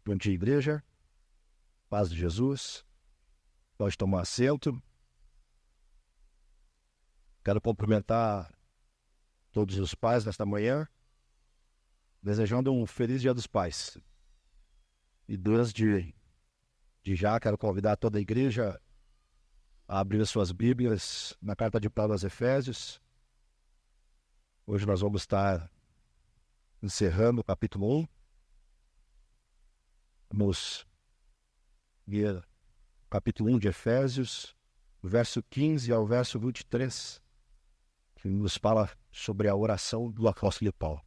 Bom dia, igreja. Paz de Jesus. Pode tomar assento. Quero cumprimentar todos os pais nesta manhã, desejando um feliz Dia dos Pais. E desde já quero convidar toda a igreja a abrir suas Bíblias na carta de Paulo aos Efésios. Hoje nós vamos estar encerrando o capítulo 1. Vamos ler o capítulo 1 de Efésios, do verso 15 ao verso 23, que nos fala sobre a oração do apóstolo Paulo.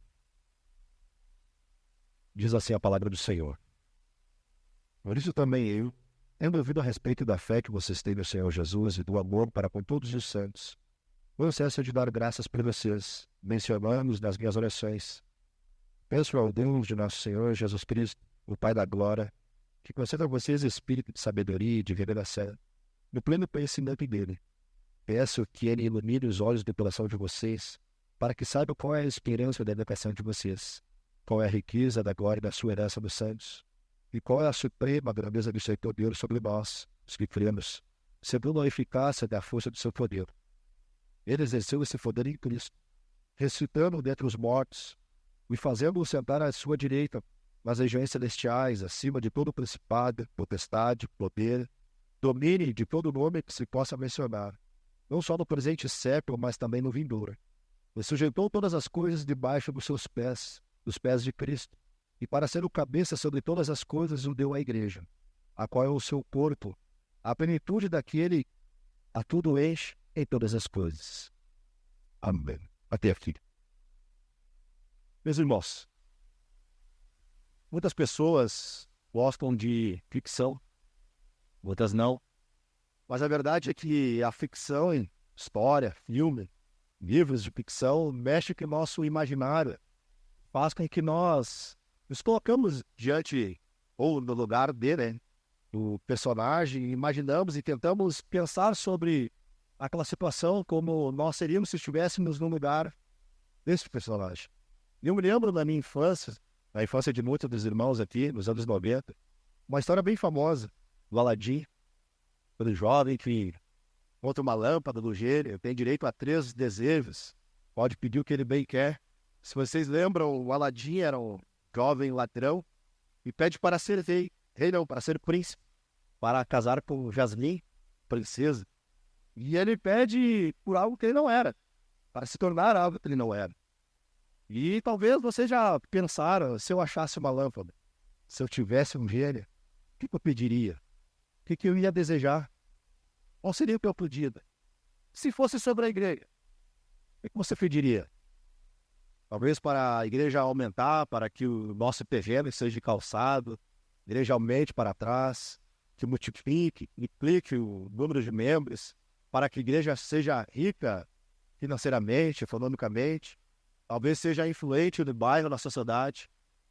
Diz assim a palavra do Senhor: Por isso também eu, tendo ouvido a respeito da fé que vocês têm no Senhor Jesus e do amor para com todos os santos, não cesso de dar graças por vocês, mencionando-os nas minhas orações. Peço ao Deus de nosso Senhor Jesus Cristo, o Pai da glória, que conceda a vocês espírito de sabedoria e de revelação, no pleno conhecimento dele. Peço que ele ilumine os olhos do coração de vocês, para que saibam qual é a esperança da educação de vocês, qual é a riqueza da glória da sua herança dos santos, e qual é a suprema grandeza do seu poder sobre nós, os que cremos, segundo a eficácia da força do seu poder. Ele exerceu esse poder em Cristo, ressuscitando dentre os mortos, e fazendo-o sentar à sua direita, nas regiões celestiais, acima de todo principado, potestade, poder, domínio de todo nome que se possa mencionar, não só no presente século, mas também no vindouro. Ele sujeitou todas as coisas debaixo dos seus pés, dos pés de Cristo, e para ser o cabeça sobre todas as coisas o deu à igreja, a qual é o seu corpo, a plenitude daquele a tudo enche em todas as coisas. Amém. Até aqui. Meus irmãos, muitas pessoas gostam de ficção, muitas não. Mas a verdade é que a ficção em história, filme, livros de ficção, mexe com o nosso imaginário, faz com que nós nos colocamos diante ou no lugar dele, né, do personagem, imaginamos e tentamos pensar sobre aquela situação como nós seríamos se estivéssemos no lugar desse personagem. Eu me lembro da minha infância, na infância de muitos dos irmãos aqui, nos anos 90, uma história bem famosa do Aladim, do jovem que contra uma lâmpada do gênio, tem direito a 3 desejos, pode pedir o que ele bem quer. Se vocês lembram, o Aladim era um jovem ladrão e pede para ser rei não, para ser príncipe, para casar com Jasmine, princesa. E ele pede por algo que ele não era, para se tornar algo que ele não era. E talvez vocês já pensaram, se eu achasse uma lâmpada, se eu tivesse um gênio, o que eu pediria? O que eu ia desejar? Qual seria o meu pedido? Se fosse sobre a igreja, o que você pediria? Talvez para a igreja aumentar, para que o nosso terreno seja calçado, a igreja aumente para trás, que multiplique, triplique o número de membros, para que a igreja seja rica financeiramente, economicamente, talvez seja influente no bairro, na sociedade.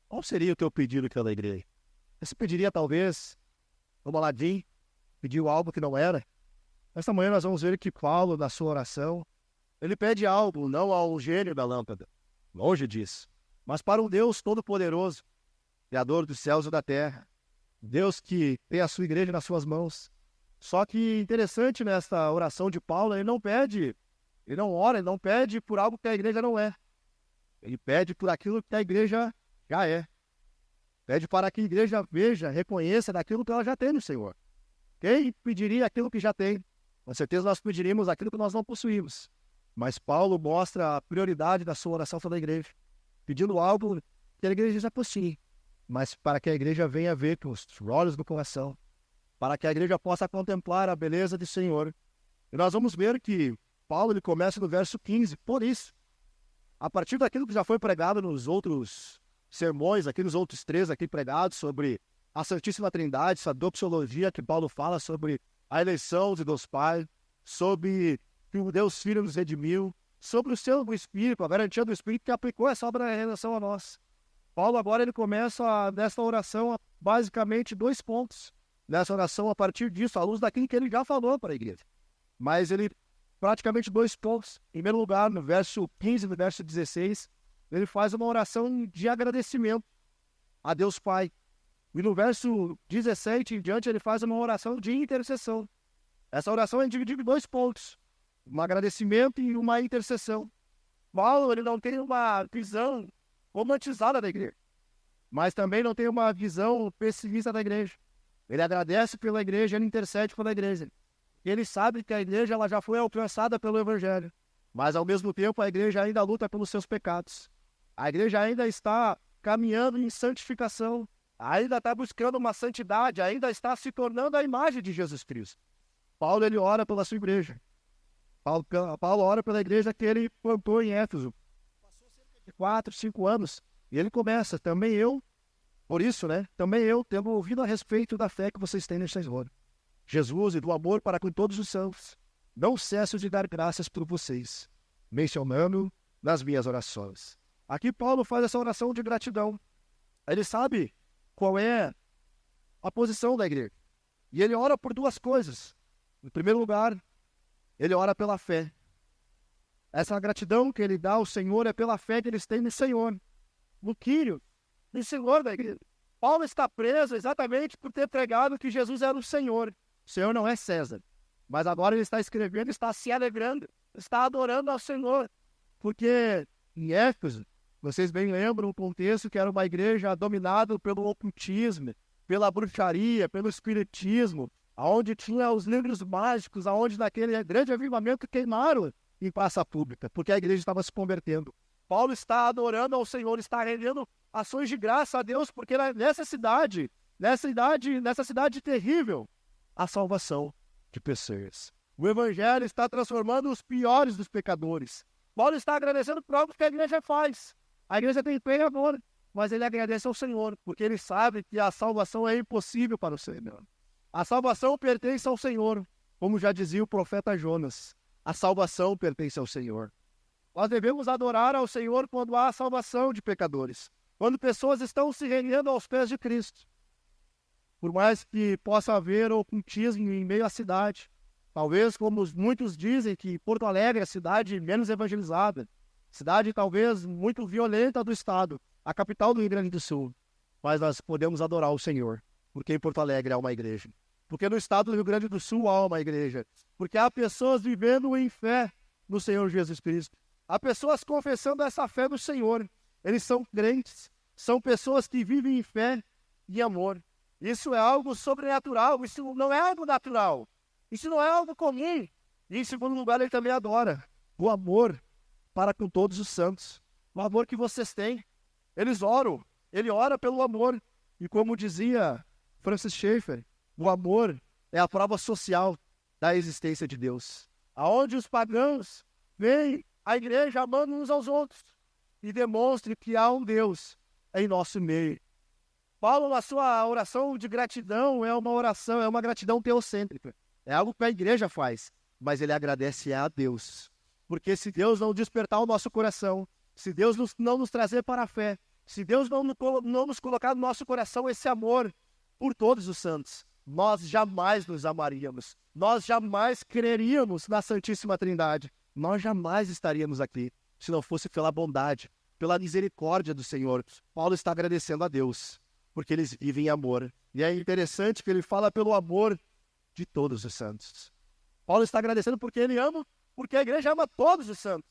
Qual seria o teu pedido pela igreja? Você pediria, talvez, como Aladim, pediu algo que não era? Nesta manhã nós vamos ver que Paulo, na sua oração, ele pede algo, não ao gênio da lâmpada, longe disso, mas para um Deus todo-poderoso, Criador dos céus e da terra, Deus que tem a sua igreja nas suas mãos. Só que interessante nesta oração de Paulo, ele não pede, ele não ora, ele não pede por algo que a igreja não é. Ele pede por aquilo que a igreja já é. Pede para que a igreja veja, reconheça daquilo que ela já tem no Senhor. Quem pediria aquilo que já tem? Com certeza nós pediríamos aquilo que nós não possuímos. Mas Paulo mostra a prioridade da sua oração pela igreja, pedindo algo que a igreja já possui, mas para que a igreja venha ver com os olhos do coração, para que a igreja possa contemplar a beleza do Senhor. E nós vamos ver que Paulo ele começa no verso 15, por isso, a partir daquilo que já foi pregado nos outros sermões, aqui nos outros 3 aqui pregados sobre a Santíssima Trindade, essa doxologia que Paulo fala sobre a eleição de Deus Pai, sobre que o Deus Filho nos redimiu, sobre o seu Espírito, a garantia do Espírito que aplicou essa obra em relação a nós. Paulo agora ele começa nessa oração basicamente 2 pontos. Nessa oração, a partir disso, à luz daquilo que ele já falou para a igreja. Mas ele praticamente 2 pontos. Em primeiro lugar, no verso 15 e no verso 16, ele faz uma oração de agradecimento a Deus Pai. E no verso 17 em diante, ele faz uma oração de intercessão. Essa oração é dividida em 2 pontos: um agradecimento e uma intercessão. Paulo, ele não tem uma visão romantizada da igreja, mas também não tem uma visão pessimista da igreja. Ele agradece pela igreja, ele intercede pela igreja. Ele sabe que a igreja ela já foi alcançada pelo evangelho, mas ao mesmo tempo a igreja ainda luta pelos seus pecados. A igreja ainda está caminhando em santificação, ainda está buscando uma santidade, ainda está se tornando a imagem de Jesus Cristo. Paulo, ele ora pela sua igreja. Paulo ora pela igreja que ele plantou em Éfeso. Passou cerca de 4, 5 anos. E ele começa, também eu, por isso, também eu, tendo ouvido a respeito da fé que vocês têm neste Senhor Jesus e do amor para com todos os santos, não cesso de dar graças por vocês, mencionando nas minhas orações. Aqui Paulo faz essa oração de gratidão. Ele sabe qual é a posição da igreja. E ele ora por 2 coisas. Em primeiro lugar, ele ora pela fé. Essa gratidão que ele dá ao Senhor é pela fé que eles têm no Senhor, no Quírio, no Senhor da igreja. Paulo está preso exatamente por ter pregado que Jesus era o Senhor. O Senhor não é César. Mas agora ele está escrevendo, está se alegrando, está adorando ao Senhor. Porque em Éfeso, vocês bem lembram o contexto que era uma igreja dominada pelo ocultismo, pela bruxaria, pelo espiritismo, onde tinha os livros mágicos, onde naquele grande avivamento queimaram em praça pública, porque a igreja estava se convertendo. Paulo está adorando ao Senhor, está rendendo ações de graça a Deus, porque nessa cidade terrível, a salvação de pessoas. O evangelho está transformando os piores dos pecadores. Paulo está agradecendo por algo que a igreja faz. A igreja tem fé e amor, mas ele agradece ao Senhor, porque ele sabe que a salvação é impossível para o Senhor. A salvação pertence ao Senhor, como já dizia o profeta Jonas. A salvação pertence ao Senhor. Nós devemos adorar ao Senhor quando há salvação de pecadores, quando pessoas estão se rendendo aos pés de Cristo. Por mais que possa haver ocultismo em meio à cidade, talvez como muitos dizem que Porto Alegre é a cidade menos evangelizada, cidade talvez muito violenta do estado, a capital do Rio Grande do Sul, mas nós podemos adorar o Senhor, porque em Porto Alegre há uma igreja, porque no estado do Rio Grande do Sul há uma igreja, porque há pessoas vivendo em fé no Senhor Jesus Cristo, há pessoas confessando essa fé no Senhor, eles são crentes, são pessoas que vivem em fé e amor. Isso é algo sobrenatural, isso não é algo natural, isso não é algo comum. E em segundo lugar, ele também adora o amor para com todos os santos, o amor que vocês têm. Eles oram, ele ora pelo amor. E como dizia Francis Schaeffer, o amor é a prova social da existência de Deus. Aonde os pagãos veem a igreja amando uns aos outros e demonstre que há um Deus em nosso meio. Paulo, na sua oração de gratidão, é uma gratidão teocêntrica. É algo que a igreja faz, mas ele agradece a Deus. Porque se Deus não despertar o nosso coração, se Deus não nos trazer para a fé, se Deus não nos colocar no nosso coração esse amor por todos os santos, nós jamais nos amaríamos, nós jamais creríamos na Santíssima Trindade, nós jamais estaríamos aqui, se não fosse pela bondade, pela misericórdia do Senhor. Paulo está agradecendo a Deus, porque eles vivem em amor. E é interessante que ele fala pelo amor de todos os santos. Paulo está agradecendo porque ele ama, porque a igreja ama todos os santos.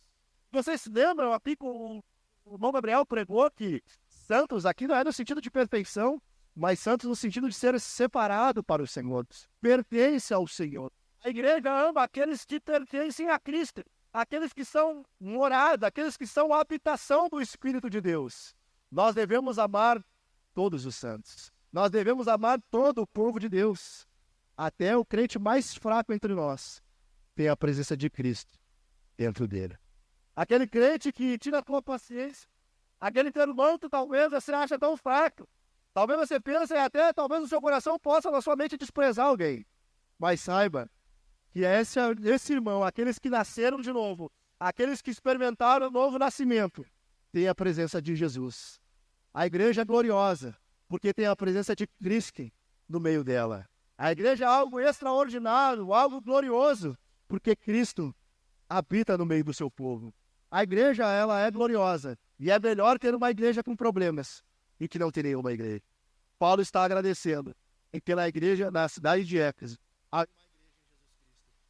Vocês se lembram, aqui com o irmão Gabriel pregou que santos aqui não é no sentido de perfeição, mas santos no sentido de ser separado para o Senhor. Pertence ao Senhor. A igreja ama aqueles que pertencem a Cristo, aqueles que são morada, aqueles que são a habitação do Espírito de Deus. Nós devemos amar todos os santos. Nós devemos amar todo o povo de Deus. Até o crente mais fraco entre nós tem a presença de Cristo dentro dele. Aquele crente que tira a tua paciência, aquele teu irmão que talvez você acha tão fraco, talvez você pense até, talvez o seu coração possa na sua mente desprezar alguém, mas saiba que esse irmão, aqueles que nasceram de novo, aqueles que experimentaram o novo nascimento, tem a presença de Jesus. A igreja é gloriosa, porque tem a presença de Cristo no meio dela. A igreja é algo extraordinário, algo glorioso, porque Cristo habita no meio do seu povo. A igreja, ela é gloriosa, e é melhor ter uma igreja com problemas, e que não ter nenhuma igreja. Paulo está agradecendo pela igreja na cidade de Éfeso. Há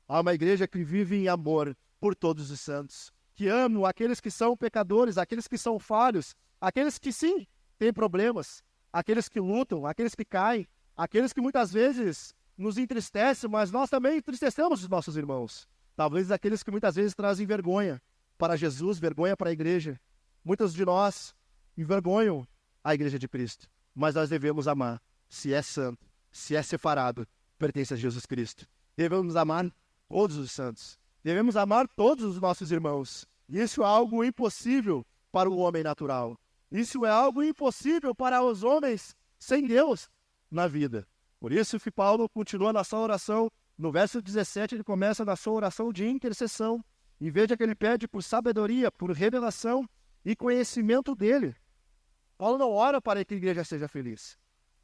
uma igreja que vive em amor por todos os santos, que amam aqueles que são pecadores, aqueles que são falhos, aqueles que sim, têm problemas, aqueles que lutam, aqueles que caem, aqueles que muitas vezes nos entristecem, mas nós também entristecemos os nossos irmãos. Talvez aqueles que muitas vezes trazem vergonha para Jesus, vergonha para a igreja. Muitos de nós envergonham a igreja de Cristo, mas nós devemos amar. Se é santo, se é separado, pertence a Jesus Cristo. Devemos amar todos os santos. Devemos amar todos os nossos irmãos. Isso é algo impossível para o homem natural. Isso é algo impossível para os homens sem Deus na vida. Por isso que Paulo continua na sua oração. No verso 17 ele começa na sua oração de intercessão. E veja que ele pede por sabedoria, por revelação e conhecimento dele. Paulo não ora para que a igreja seja feliz.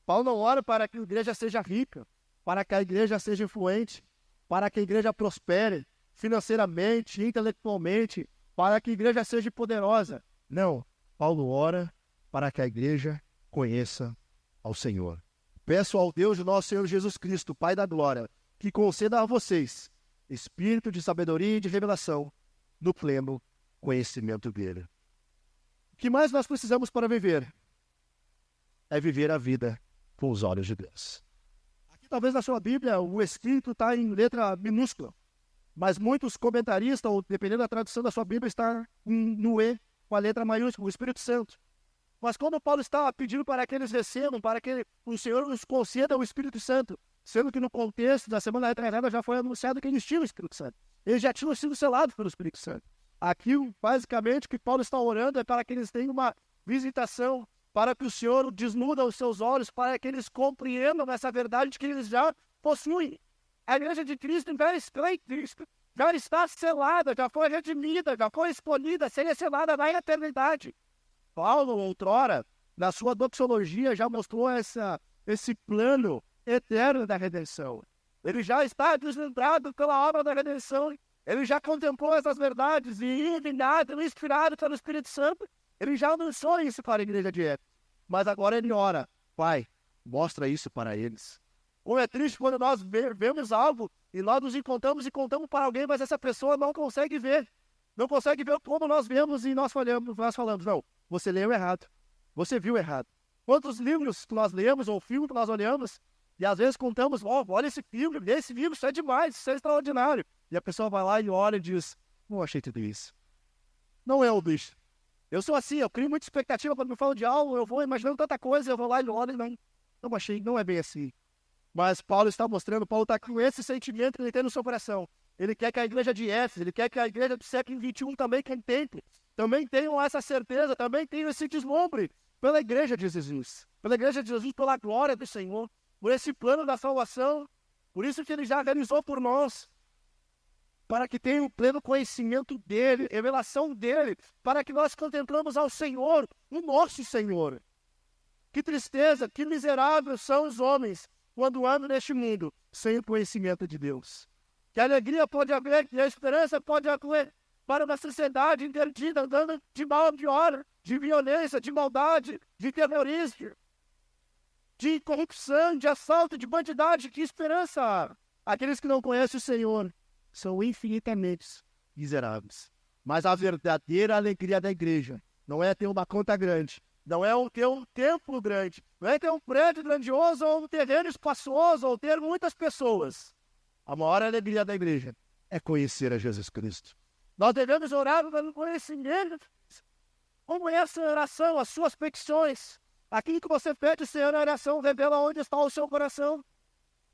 Paulo não ora para que a igreja seja rica, para que a igreja seja influente, para que a igreja prospere financeiramente, intelectualmente, para que a igreja seja poderosa. Não, Paulo ora para que a igreja conheça ao Senhor. Peço ao Deus de nosso Senhor Jesus Cristo, Pai da glória, que conceda a vocês espírito de sabedoria e de revelação no pleno conhecimento dele. O que mais nós precisamos para viver? É viver a vida com os olhos de Deus. Aqui talvez na sua Bíblia o escrito está em letra minúscula, mas muitos comentaristas, ou dependendo da tradução da sua Bíblia, está no E, com a letra maiúscula, o Espírito Santo. Mas quando Paulo está pedindo para que eles recebam, para que o Senhor nos conceda o Espírito Santo, sendo que no contexto da semana retrasada já foi anunciado que eles tinham o Espírito Santo. Eles já tinham sido selados pelo Espírito Santo. Aqui, basicamente, o que Paulo está orando é para que eles tenham uma visitação, para que o Senhor desnuda os seus olhos, para que eles compreendam essa verdade de que eles já possuem. A igreja de Cristo já está em Cristo, já está selada, já foi redimida, já foi escolhida, seria selada na eternidade. Paulo, outrora, na sua doxologia, já mostrou esse plano eterno da redenção. Ele já está deslumbrado pela obra da redenção. Ele já contemplou essas verdades e, iluminado, inspirado pelo Espírito Santo, ele já anunciou isso para a igreja de Éfeso. Mas agora ele ora, Pai, mostra isso para eles. Como é triste quando nós vemos algo e nós nos encontramos e contamos para alguém, mas essa pessoa não consegue ver. Não consegue ver como nós vemos e nós falamos, não, você leu errado, você viu errado. Quantos livros que nós lemos ou filmes que nós olhamos e às vezes contamos, olha esse filme, isso é demais, isso é extraordinário. E a pessoa vai lá e olha e diz, não achei tudo isso. Não é o bicho. Eu sou assim, eu crio muita expectativa quando me falam de algo, eu vou imaginando tanta coisa, eu vou lá e olho e não achei, não é bem assim. Mas Paulo está mostrando, Paulo está com esse sentimento que ele tem no seu coração. Ele quer que a igreja de Éfeso, ele quer que a igreja do século XXI também contemple, também tenham essa certeza, também tenham esse deslumbre pela igreja de Jesus, pela glória do Senhor, por esse plano da salvação, por isso que ele já realizou por nós, para que tenham pleno conhecimento dele, revelação dele, para que nós contemplamos ao Senhor, o nosso Senhor. Que tristeza, que miseráveis são os homens quando andam neste mundo sem o conhecimento de Deus. Que alegria pode haver, que a esperança pode haver para uma sociedade interdita, andando de mal a pior, de violência, de maldade, de terrorismo, de corrupção, de assalto, de bandidagem. Que esperança há? Aqueles que não conhecem o Senhor são infinitamente miseráveis. Mas a verdadeira alegria da igreja não é ter uma conta grande, não é ter um templo grande, não é ter um prédio grandioso ou um terreno espaçoso ou ter muitas pessoas. A maior alegria da igreja é conhecer a Jesus Cristo. Nós devemos orar pelo conhecimento. Como é essa oração, as suas petições? Aquilo que você pede, Senhor, na oração, revela onde está o seu coração.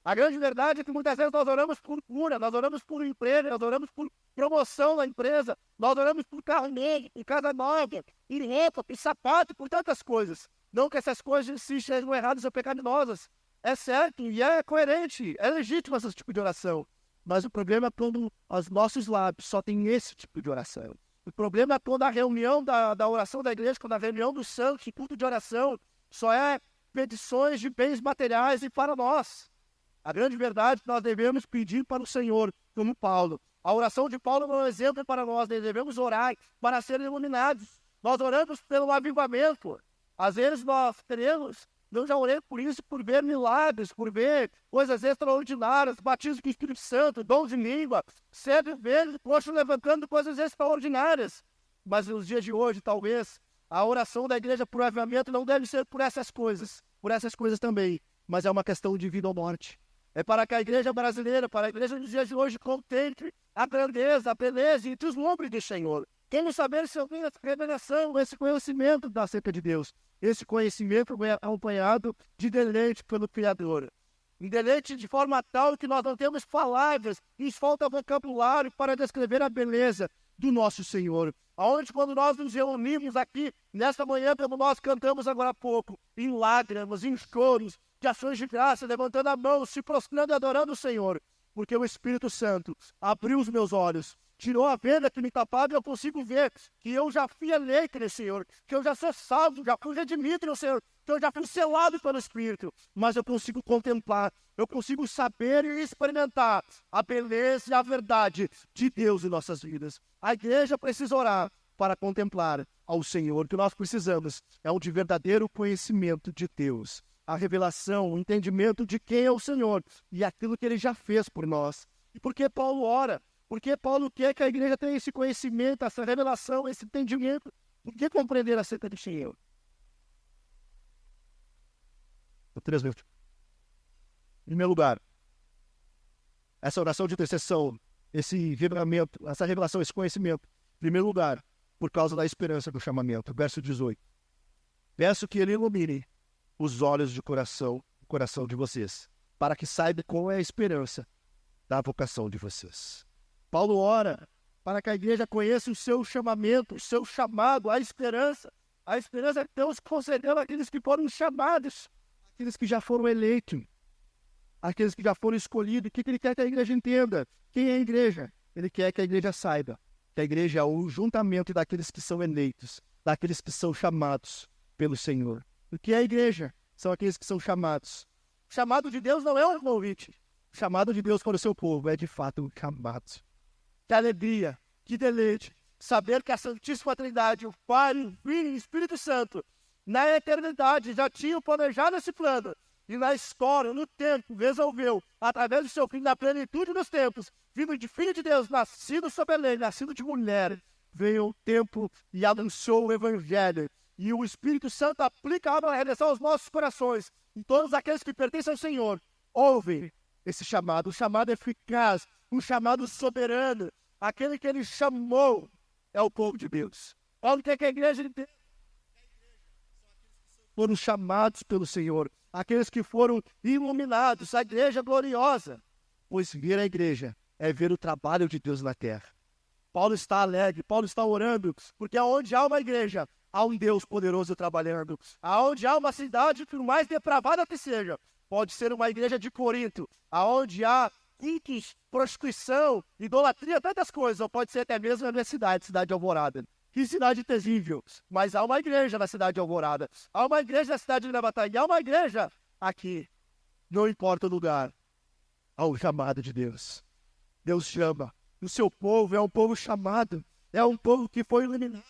A grande verdade é que muitas vezes nós oramos por cura, nós oramos por emprego, nós oramos por promoção na empresa, nós oramos por carro novo, por casa nova, por roupa, por sapato, por tantas coisas. Não que essas coisas se sejam erradas ou pecaminosas. É certo e é coerente, é legítimo esse tipo de oração. Mas o problema é quando os nossos lábios só tem esse tipo de oração. O problema é quando a reunião da oração da igreja, quando a reunião dos santos, o culto de oração, só é petições de bens materiais e para nós. A grande verdade é que nós devemos pedir para o Senhor, como Paulo. A oração de Paulo é um exemplo para nós. Nós devemos orar para ser iluminados. Nós oramos pelo avivamento. Às vezes nós teremos Eu já orei por isso, por ver milagres, por ver coisas extraordinárias, batismo com o Espírito Santo, dons de língua, 7 vezes, poxa, levantando coisas extraordinárias. Mas nos dias de hoje, talvez, a oração da igreja por avivamento não deve ser por essas coisas também, mas é uma questão de vida ou morte. É para que a igreja brasileira, para a igreja dos dias de hoje, contemple a grandeza, a beleza e deslumbre do Senhor. Queremos saber se eu tenho essa revelação, esse conhecimento acerca de Deus. Esse conhecimento é acompanhado de deleite pelo Criador. Um deleite de forma tal que nós não temos palavras, nos falta vocabulário para descrever a beleza do nosso Senhor. Aonde quando nós nos reunimos aqui, nesta manhã, como nós cantamos agora há pouco, em lágrimas, em choros, de ações de graça, levantando a mão, se prostrando e adorando o Senhor, porque o Espírito Santo abriu os meus olhos, tirou a venda que me tapava e eu consigo ver que eu já fui eleito no Senhor, que eu já sou salvo, já fui redimido no Senhor, que eu já fui selado pelo Espírito, mas eu consigo contemplar, eu consigo saber e experimentar a beleza e a verdade de Deus em nossas vidas. A igreja precisa orar para contemplar ao Senhor. O que nós precisamos é um de verdadeiro conhecimento de Deus, a revelação, o entendimento de quem é o Senhor e aquilo que Ele já fez por nós. E por que Paulo ora? Porque Paulo quer que a igreja tenha esse conhecimento, essa revelação, esse entendimento. Por que compreender acerca do Senhor? 3 minutos. Em primeiro lugar, essa oração de intercessão, esse vibramento, essa revelação, esse conhecimento, em primeiro lugar, por causa da esperança do chamamento. Verso 18. Peço que Ele ilumine os olhos do coração, o coração de vocês, para que saiba qual é a esperança da vocação de vocês. Paulo ora para que a igreja conheça o seu chamamento, o seu chamado, a esperança que Deus concedeu àqueles que foram chamados, aqueles que já foram eleitos, aqueles que já foram escolhidos. O que Ele quer que a igreja entenda? Quem é a igreja? Ele quer que a igreja saiba que a igreja é o juntamento daqueles que são eleitos, daqueles que são chamados pelo Senhor. O que é a igreja? São aqueles que são chamados. O chamado de Deus não é um convite. O chamado de Deus para o seu povo é de fato um chamado. Que alegria, que deleite, saber que a Santíssima Trindade, o Pai, o Filho e o Espírito Santo, na eternidade já tinham planejado esse plano. E na história, no tempo, resolveu, através do seu Filho, na plenitude dos tempos, vindo de Filho de Deus, nascido sob a lei, nascido de mulher, veio o tempo e anunciou o Evangelho. E o Espírito Santo aplica a obra da redenção aos nossos corações. E todos aqueles que pertencem ao Senhor ouvem esse chamado, um chamado eficaz, um chamado soberano. Aquele que Ele chamou é o povo de Deus. Paulo quer que a igreja entenda. Foram chamados pelo Senhor, aqueles que foram iluminados, a igreja gloriosa. Pois ver a igreja é ver o trabalho de Deus na terra. Paulo está alegre, Paulo está orando, porque aonde há uma igreja, há um Deus poderoso trabalhando. Aonde há uma cidade, por mais depravada que seja, pode ser uma igreja de Corinto. Aonde há cultos, prostituição, idolatria, tantas coisas, ou pode ser até mesmo a minha cidade de Alvorada. Que cidade terrível, mas há uma igreja na cidade de Alvorada, há uma igreja na cidade de Gravataí, há uma igreja aqui. Não importa o lugar, há o chamado de Deus. Deus chama, o seu povo é um povo chamado, é um povo que foi iluminado.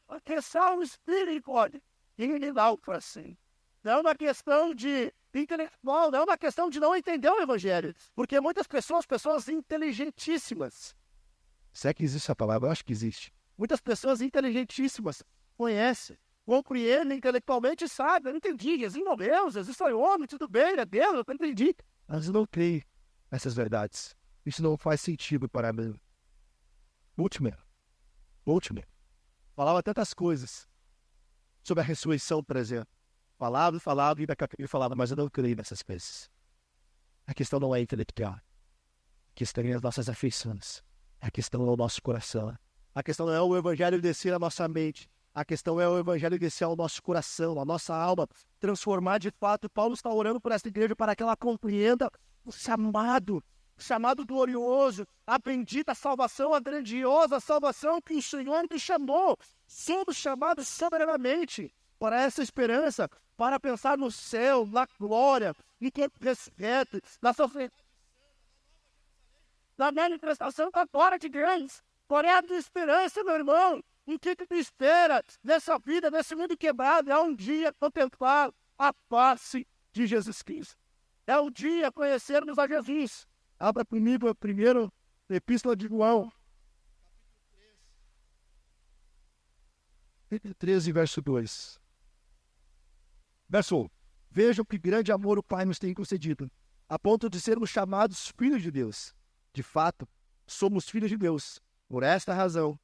Atenção, o Espírito pode iluminar o coração. Não é uma questão de intelectual, não é uma questão de não entender o Evangelho, porque muitas pessoas inteligentíssimas, se é que existe essa palavra, eu acho que existe. Muitas pessoas inteligentíssimas conhecem, compreendem intelectualmente, sabem, eu entendi, assim, não Deus, isso é homem, tudo bem, é Deus, eu entendi. Mas eu não creio nessas verdades. Isso não faz sentido para mim. Último. Falava tantas coisas sobre a ressurreição, por exemplo. Falava, e daqui a pouco ele falava, mas eu não creio nessas coisas. A questão não é intelectual. A questão é as nossas afeições. A questão é o nosso coração. A questão não é o Evangelho descer à nossa mente. A questão é o Evangelho descer ao nosso coração, à nossa alma, transformar de fato. Paulo está orando por essa igreja para que ela compreenda o chamado glorioso, a bendita salvação, a grandiosa salvação que o Senhor nos chamou. Somos chamados soberanamente para essa esperança, para pensar no céu, na glória, em tempo respeito, na sofrência, na manifestação da glória de Deus. Por essa esperança, meu irmão, O que tu espera nessa vida, nesse mundo quebrado? É um dia contemplar a face de Jesus Cristo. É um dia conhecermos a Jesus. Abra comigo a primeira epístola de João. Capítulo 13, verso 2. Verso 1. Vejam que grande amor o Pai nos tem concedido, a ponto de sermos chamados filhos de Deus. De fato, somos filhos de Deus. Por esta razão,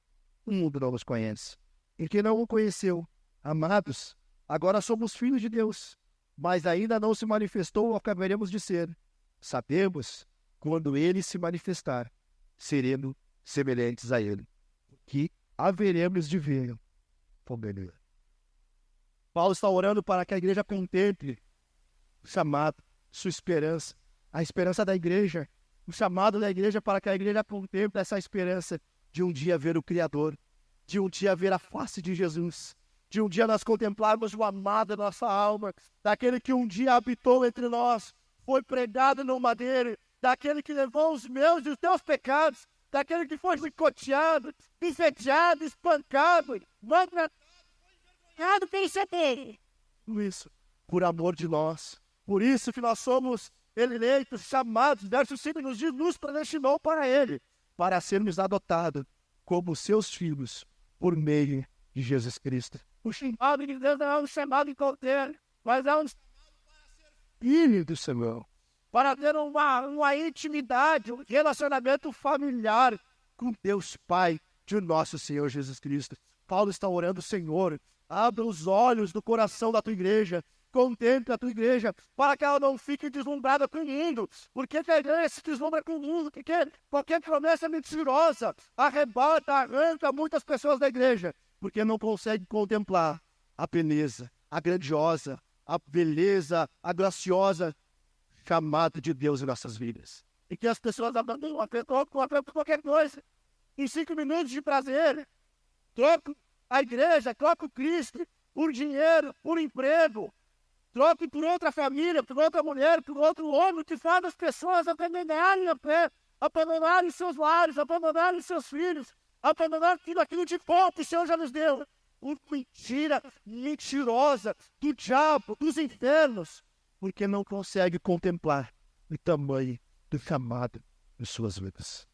o mundo não nos conhece. E quem não o conheceu, amados, agora somos filhos de Deus, mas ainda não se manifestou o que haveremos de ser. Sabemos, quando ele se manifestar, seremos semelhantes a ele, que haveremos de vê-lo. Paulo está orando para que a igreja contemple o chamado, sua esperança, a esperança da igreja, o chamado da igreja para que a igreja contemple essa esperança de um dia ver o Criador, de um dia ver a face de Jesus, de um dia nós contemplarmos o amado da nossa alma, daquele que um dia habitou entre nós, foi pregado no madeiro, daquele que levou os meus e os teus pecados, daquele que foi chicoteado, bifeteado, espancado, maltratado, pensa dele. Tudo isso por amor de nós. Por isso que nós somos eleitos, chamados, verso 5 nos diz, nos predestinou para ele, para sermos adotados como seus filhos por meio de Jesus Cristo. O chamado de Deus não é um chamado de qualquer, mas é um chamado para ser filho do Senhor, para ter uma intimidade, um relacionamento familiar com Deus Pai de nosso Senhor Jesus Cristo. Paulo está orando, Senhor, abra os olhos do coração da tua igreja, contemple a tua igreja, para que ela não fique deslumbrada com o mundo, porque a igreja se deslumbra com o mundo, porque qualquer promessa mentirosa arrebata, arranca muitas pessoas da igreja, porque não consegue contemplar a beleza, a grandiosa, a beleza, a graciosa chamada de Deus em nossas vidas. E que as pessoas abandonam qualquer coisa, em 5 minutos de prazer, trocam a igreja, trocam o Cristo por dinheiro, por emprego, troque por outra família, por outra mulher, por outro homem, que faz as pessoas abandonarem a fé, abandonarem seus lares, abandonarem seus filhos, abandonar tudo aquilo de bom que o Senhor já nos deu. Uma mentira mentirosa do diabo, dos infernos, porque não consegue contemplar o tamanho do chamado de suas vidas.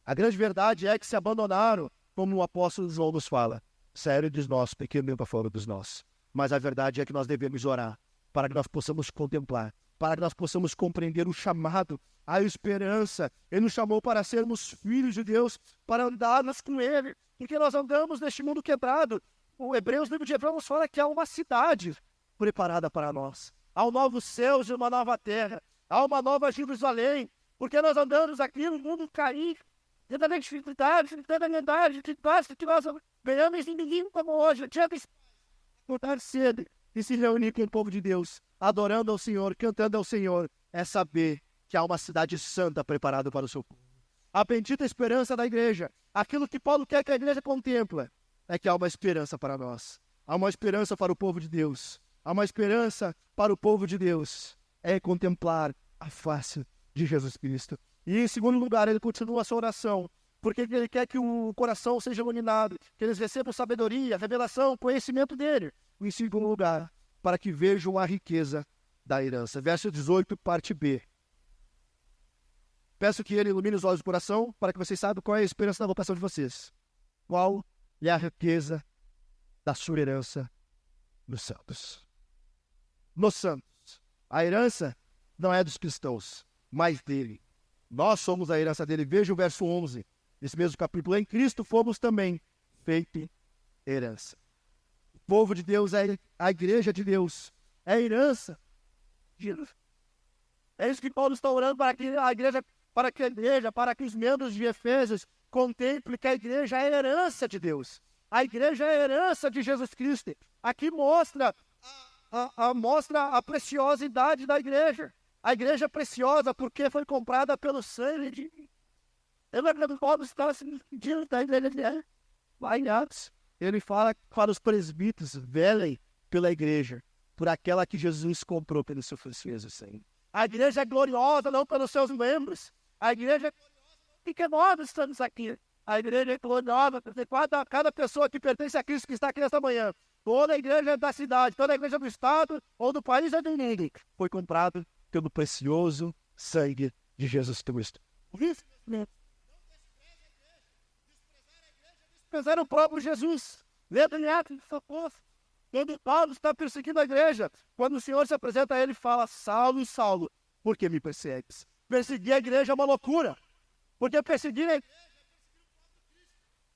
A grande verdade é que se abandonaram, como o apóstolo João nos fala, sério dos nossos, pequeno para fora dos nossos. Mas a verdade é que nós devemos orar para que nós possamos contemplar, para que nós possamos compreender o chamado, a esperança. Ele nos chamou para sermos filhos de Deus, para andarmos com Ele, porque nós andamos neste mundo quebrado. O Hebreus, livro de Hebreus, nos fala que há uma cidade preparada para nós. Há um novo céu e uma nova terra. Há uma nova Jerusalém, porque nós andamos aqui no mundo caído, tendo a dificuldade, tendo a verdade, que nós ganhamos inimigo como hoje. Tinha que acordar cedo e se reunir com o povo de Deus, adorando ao Senhor, cantando ao Senhor, é saber que há uma cidade santa preparada para o seu povo. A bendita esperança da igreja, aquilo que Paulo quer que a igreja contempla, é que há uma esperança para nós. Há uma esperança para o povo de Deus. Há uma esperança para o povo de Deus. É contemplar a face de Jesus Cristo. E em segundo lugar, ele continua a sua oração, porque ele quer que o coração seja iluminado, que eles recebam sabedoria, revelação, conhecimento dele. E em segundo lugar, para que vejam a riqueza da herança. Verso 18, parte B. Peço que ele ilumine os olhos do coração, para que vocês saibam qual é a esperança da vocação de vocês. Qual é a riqueza da sua herança nos santos. Nos santos. A herança não é dos cristãos, mas dele. Nós somos a herança dele. Veja o verso 11. Nesse mesmo capítulo, em Cristo fomos também feito herança. O povo de Deus é a igreja de Deus. É a herança de Deus. É isso que Paulo está orando para que a igreja, para que os membros de Efésios contemplem que a igreja é a herança de Deus. A igreja é a herança de Jesus Cristo. Aqui mostra a preciosidade da igreja. A igreja é preciosa porque foi comprada pelo sangue de... Lembra quando Paulo estava se despedindo da igreja dele? Ele fala para os presbíteros, velem pela igreja, por aquela que Jesus comprou pelo seu precioso sangue. A igreja é gloriosa não pelos seus membros. A igreja é gloriosa não porque nós estamos aqui, A igreja é gloriosa, cada pessoa que pertence a Cristo que está aqui nesta manhã, toda a igreja da cidade, toda a igreja do estado ou do país é de ninguém, foi comprado pelo precioso sangue de Jesus Cristo. Por isso, desprezar o próprio Jesus. Lembra em Atos dos Apóstolos, quando Paulo está perseguindo a igreja, quando o Senhor se apresenta a ele e fala: Saulo, Saulo, por que me persegues? Perseguir a igreja é uma loucura, porque perseguir a igreja,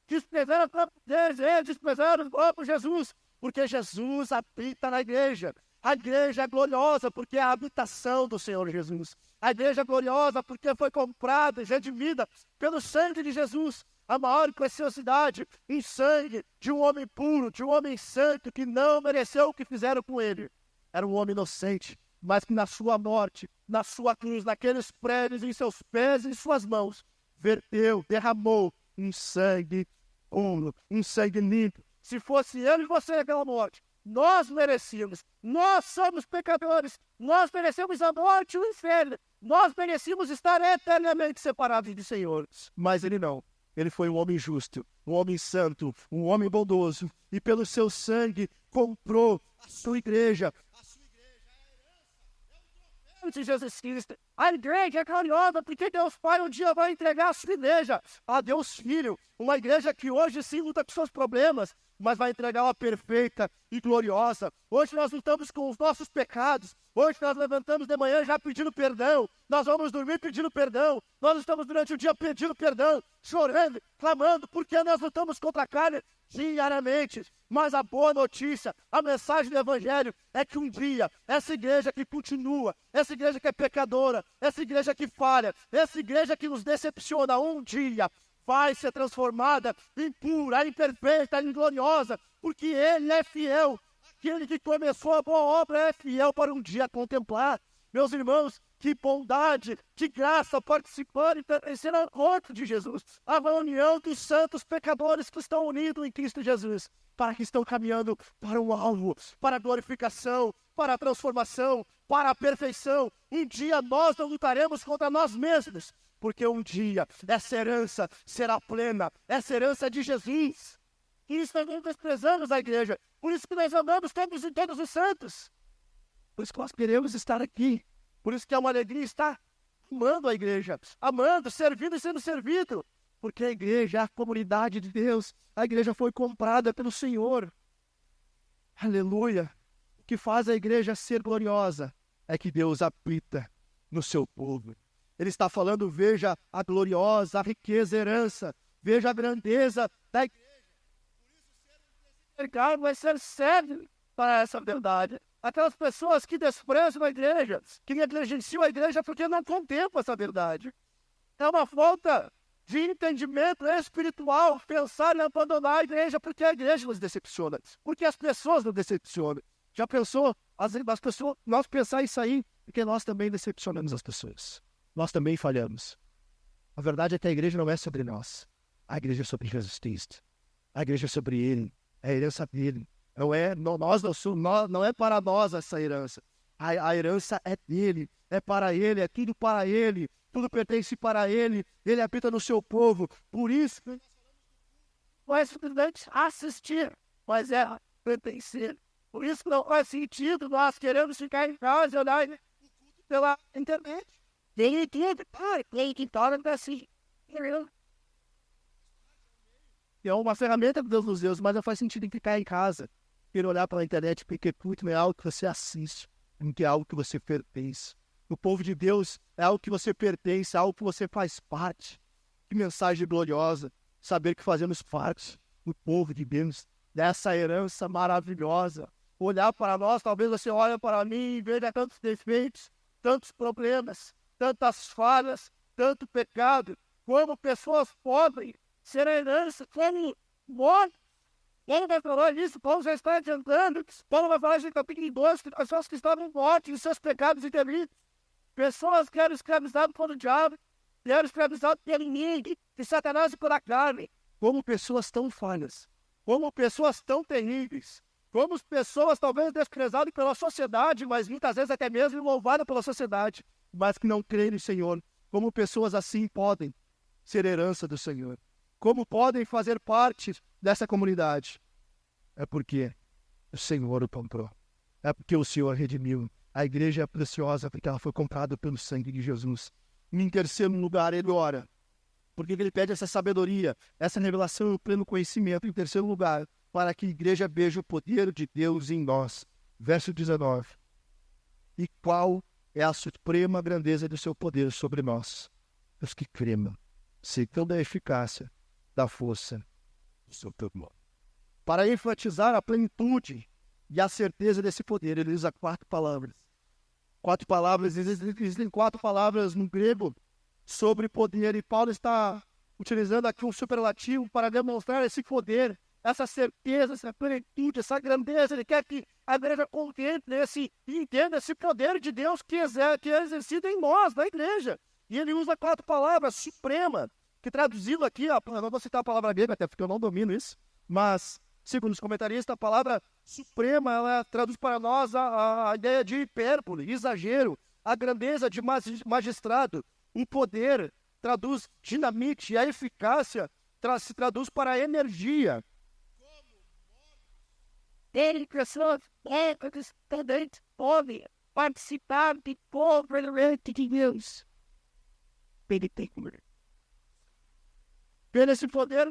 desprezar o próprio Deus, desprezar o próprio Jesus, porque Jesus habita na igreja. A igreja é gloriosa porque é a habitação do Senhor Jesus. A igreja é gloriosa porque foi comprada e redimida pelo sangue de Jesus. A maior preciosidade em sangue de um homem puro, de um homem santo que não mereceu o que fizeram com ele. Era um homem inocente, mas que na sua morte, na sua cruz, naqueles pregos em seus pés e em suas mãos, verteu, derramou um sangue puro, um sangue limpo. Se fosse ele e você naquela morte, nós merecíamos, nós somos pecadores, nós merecemos a morte e o inferno, nós merecíamos estar eternamente separados do Senhor. Mas ele não. Ele foi um homem justo, um homem santo, um homem bondoso, e pelo seu sangue comprou a sua igreja. A sua igreja é a herança de Jesus Cristo. A igreja é gloriosa porque Deus Pai um dia vai entregar a sua igreja a Deus Filho. Uma igreja que hoje sim luta com seus problemas, mas vai entregá-la perfeita e gloriosa. Hoje nós lutamos com os nossos pecados. Hoje nós levantamos de manhã já pedindo perdão. Nós vamos dormir pedindo perdão. Nós estamos durante o dia pedindo perdão, chorando, clamando, porque nós lutamos contra a carne diariamente. Mas a boa notícia, a mensagem do Evangelho é que um dia, essa igreja que continua, essa igreja que é pecadora, essa igreja que falha, essa igreja que nos decepciona, um dia vai ser transformada em pura, em perfeita, em gloriosa, porque Ele é fiel. Aquele que começou a boa obra é fiel para um dia contemplar. Meus irmãos, que bondade, que graça participar e pertencer ao corpo de Jesus, a união dos santos pecadores que estão unidos em Cristo Jesus, para que estão caminhando para um alvo, para a glorificação, para a transformação, para a perfeição. Um dia nós não lutaremos contra nós mesmos, porque um dia essa herança será plena, essa herança de Jesus. E isso nós desprezamos a igreja, por isso que nós amamos todos e todos os santos, por isso que nós queremos estar aqui, por isso que é uma alegria estar amando a igreja, amando, servindo e sendo servido, porque a igreja é a comunidade de Deus, a igreja foi comprada pelo Senhor. Aleluia! O que faz a igreja ser gloriosa é que Deus habita no seu povo. Ele está falando: veja a gloriosa, a riqueza, a herança, veja a grandeza da igreja. Por isso, ser um vai ser serve para essa verdade. Aquelas pessoas que desprezam a igreja, que negligenciam a igreja porque não contemplam essa verdade. É uma falta de entendimento espiritual pensar em abandonar a igreja porque a igreja nos decepciona, porque as pessoas nos decepcionam. Já pensou? As pessoas, nós pensar isso aí, porque nós também decepcionamos as pessoas. Nós também falhamos. A verdade é que a igreja não é sobre nós. A igreja é sobre Jesus Cristo. A igreja é sobre Ele. É a herança dele. Não é para nós essa herança. A herança é dele. É para Ele. É tudo para Ele. Tudo pertence para Ele. Ele habita no seu povo. Por isso, não é simplesmente assistir, mas é pertencer. Por isso que não faz sentido nós queremos ficar em casa e olhar o culto pela internet. Tem que torna assim. É uma ferramenta que Deus nos deu, mas não faz sentido em ficar em casa, querer olhar pela internet, porque culto não é algo que você assiste, não é algo que você pertence. O povo de Deus é algo que você pertence, é algo que você faz parte. Que mensagem gloriosa, saber que fazemos parte do povo de Deus, dessa herança maravilhosa. Olhar para nós, talvez você olhe para mim e veja tantos defeitos, tantos problemas, tantas falhas, tanto pecado, como pessoas podem ser a herança, como mortos. Paulo vai falar isso, Paulo já está adiantando. Paulo vai falar isso em capítulo 2, que pessoas que estavam mortas em seus pecados e delitos. Pessoas que eram escravizadas pelo diabo, que eram escravizadas pelo inimigo, de Satanás e pela carne. Como pessoas tão falhas, como pessoas tão terríveis, como pessoas talvez desprezadas pela sociedade, mas muitas vezes até mesmo louvadas pela sociedade, mas que não creem no Senhor. Como pessoas assim podem ser herança do Senhor. como podem fazer parte dessa comunidade? É porque o Senhor o comprou. É porque o Senhor redimiu. A igreja é preciosa porque ela foi comprada pelo sangue de Jesus. E em terceiro lugar, ele ora. Porque ele pede essa sabedoria, essa revelação e o pleno conhecimento. Em terceiro lugar, para que a igreja veja o poder de Deus em nós. Verso 19. E qual é a suprema grandeza do seu poder sobre nós? Os que cremos, segundo a eficácia da força do seu poder. Para enfatizar a plenitude e a certeza desse poder, ele usa 4 palavras. 4 palavras, existem 4 palavras no grego sobre poder, e Paulo está utilizando aqui um superlativo para demonstrar esse poder, essa certeza, essa plenitude, essa grandeza. Ele quer que a igreja contemple e entenda esse poder de Deus que é exercido em nós, na igreja. E ele usa 4 palavras, suprema, que traduzindo aqui, eu não vou citar a palavra grega, até porque eu não domino isso, mas, segundo os comentaristas, a palavra suprema, ela traduz para nós a ideia de hipérbole, exagero, a grandeza de magistrado. O poder traduz dinamite, e a eficácia se traduz para energia. Ele, pessoas também podem participar de povo de Deus. Pelo esse poder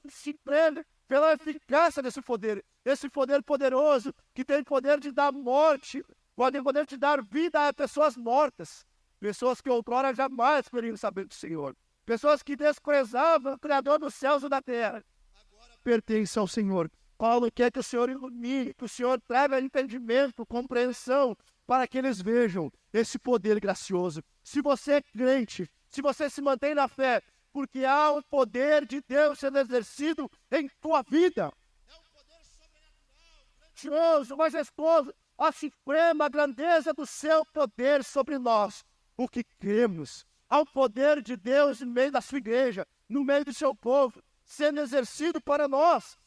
se prende, pela eficácia desse poder, esse poder poderoso que tem poder de dar morte, pode poder de dar vida a pessoas mortas, pessoas que outrora jamais poderiam saber do Senhor, pessoas que desprezavam o Criador dos céus e da terra, agora pertencem ao Senhor. Paulo quer que o Senhor ilumine, que o Senhor traga entendimento, compreensão, para que eles vejam esse poder gracioso. Se você é crente, se você se mantém na fé, porque há o poder de Deus sendo exercido em tua vida. É um poder sobrenatural, grandioso, majestoso, a suprema grandeza do seu poder sobre nós, o que cremos. Há o poder de Deus no meio da sua igreja, no meio do seu povo, sendo exercido para nós.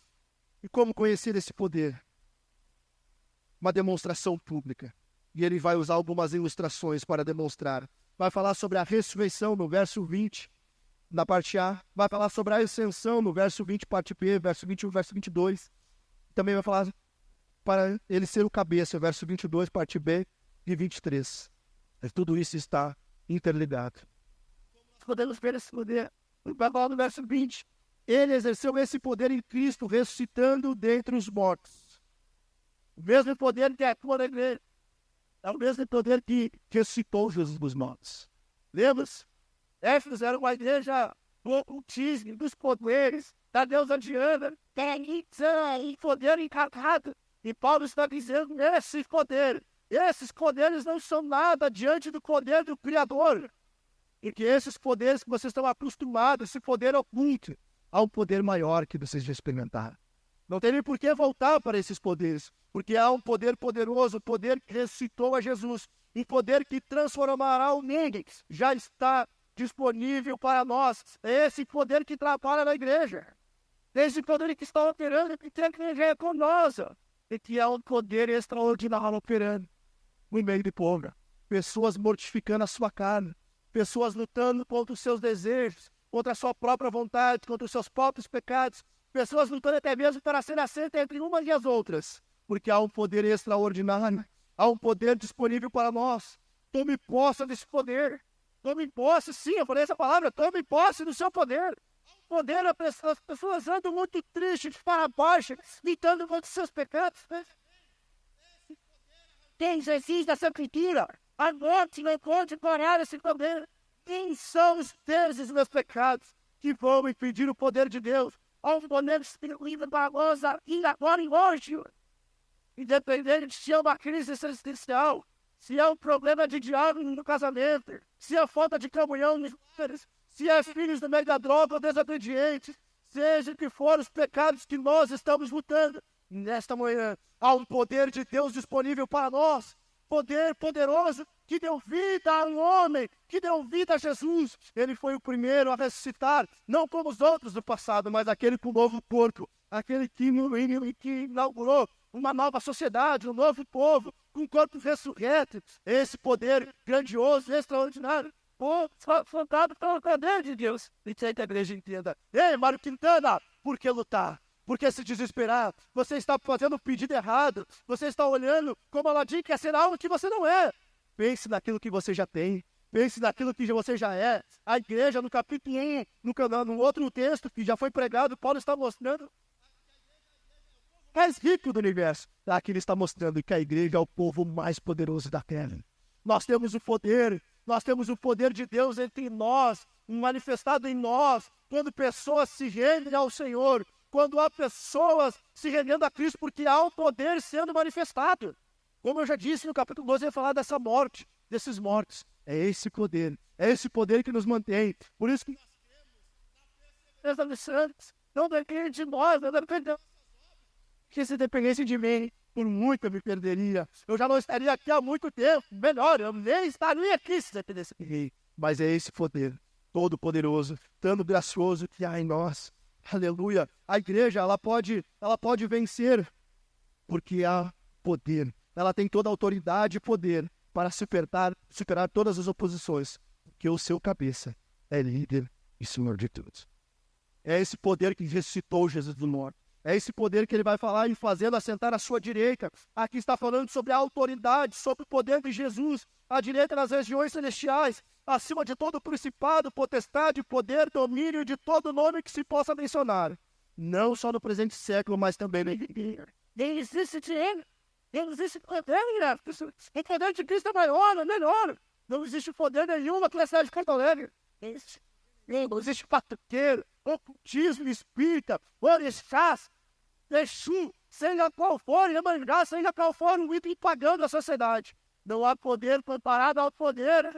E como conhecer esse poder? Uma demonstração pública. E ele vai usar algumas ilustrações para demonstrar. Vai falar sobre a ressurreição no verso 20, na parte A. Vai falar sobre a ascensão no verso 20, parte B, verso 21, verso 22. Também vai falar para ele ser o cabeça, verso 22, parte B e 23. Mas tudo isso está interligado. Podemos ver esse poder. Vai falar no verso 20. Ele exerceu esse poder em Cristo, ressuscitando dentre os mortos. O mesmo poder que atua na igreja. É o mesmo poder que ressuscitou Jesus dos mortos. Lembra-se? Éfeso era uma igreja do ocultismo, dos poderes, da deusa Diana, e poder encarnado. E Paulo está dizendo, esses poderes não são nada diante do poder do Criador. E que esses poderes que vocês estão acostumados, esse poder oculto, há um poder maior que vocês já experimentaram. Não tem nem por que voltar para esses poderes, porque há um poder poderoso, o poder que ressuscitou a Jesus, um poder que transformará o mundo, já está disponível para nós. É esse poder que trabalha na igreja, esse poder que está operando, que tem a igreja é conosco, e que é um poder extraordinário operando no meio do povo. Pessoas mortificando a sua carne, pessoas lutando contra os seus desejos, contra a sua própria vontade, contra os seus próprios pecados, pessoas lutando até mesmo para ser aceita entre umas e as outras, porque há um poder extraordinário, há um poder disponível para nós. Tome posse desse poder, tome posse, sim, eu falei essa palavra, tome posse do seu poder. Poder, as pessoas andam muito tristes, para baixo, lutando contra os seus pecados. Tem exercício da Sacritura, a morte não pode parar esse poder. Quem são os deuses dos pecados que vão impedir o poder de Deus? Ao poder distribuído para nós aqui, agora e hoje. Independente se é uma crise existencial, se é um problema de diálogo no casamento, se é falta de comunhão nos lares, se é filhos no meio da droga ou desobedientes, seja que for os pecados que nós estamos lutando. Nesta manhã, há um poder de Deus disponível para nós. Poder poderoso que deu vida a um homem, que deu vida a Jesus. Ele foi o primeiro a ressuscitar, não como os outros do passado, mas aquele com o novo corpo, aquele que inaugurou uma nova sociedade, um novo povo, com um corpo ressurreto. Esse poder grandioso, extraordinário, fundado pelo poder de Deus. E que a igreja entenda. Ei, Mário Quintana, por que lutar? Por que se desesperar? Você está fazendo o pedido errado. Você está olhando como Aladim quer ser algo que você não é. Pense naquilo que você já tem. Pense naquilo que você já é. A igreja, no capítulo 1, no outro texto que já foi pregado, Paulo está mostrando mais rico do universo. Aqui ele está mostrando que a igreja é o povo mais poderoso da terra. Nós temos o poder de Deus entre nós, manifestado em nós, quando pessoas se rendem ao Senhor, quando há pessoas se rendendo a Cristo, porque há o poder sendo manifestado. Como eu já disse no capítulo 12, eu ia falar dessa morte, desses mortos. É esse poder que nos mantém. Por isso que nós temos na presença dos santos, não depende de nós, não depende que se dependesse de mim, por muito eu me perderia. Eu já não estaria aqui há muito tempo. Melhor, eu nem estaria aqui se dependesse de mim. Mas é esse poder, todo-poderoso, tão gracioso que há em nós. Aleluia. A igreja, ela pode vencer, porque há poder. Ela tem toda a autoridade e poder para superar todas as oposições, porque o seu cabeça é líder e senhor de todos. É esse poder que ressuscitou Jesus do morto. É esse poder que ele vai falar e fazendo assentar à sua direita. Aqui está falando sobre a autoridade, sobre o poder de Jesus, à direita nas regiões celestiais, acima de todo principado, potestade, poder, domínio, de todo nome que se possa mencionar. Não só no presente século, mas também no vindouro. Nem existe dinheiro, nem existe poder, o poder de Cristo é maior, é melhor. Não existe poder nenhum na cidade de Porto Alegre. Não existe patrulheiro, ocultismo, espírita, orixás, Exu, seja qual for, Iemanjá, seja qual for o item pagando a sociedade. Não há poder comparado ao poder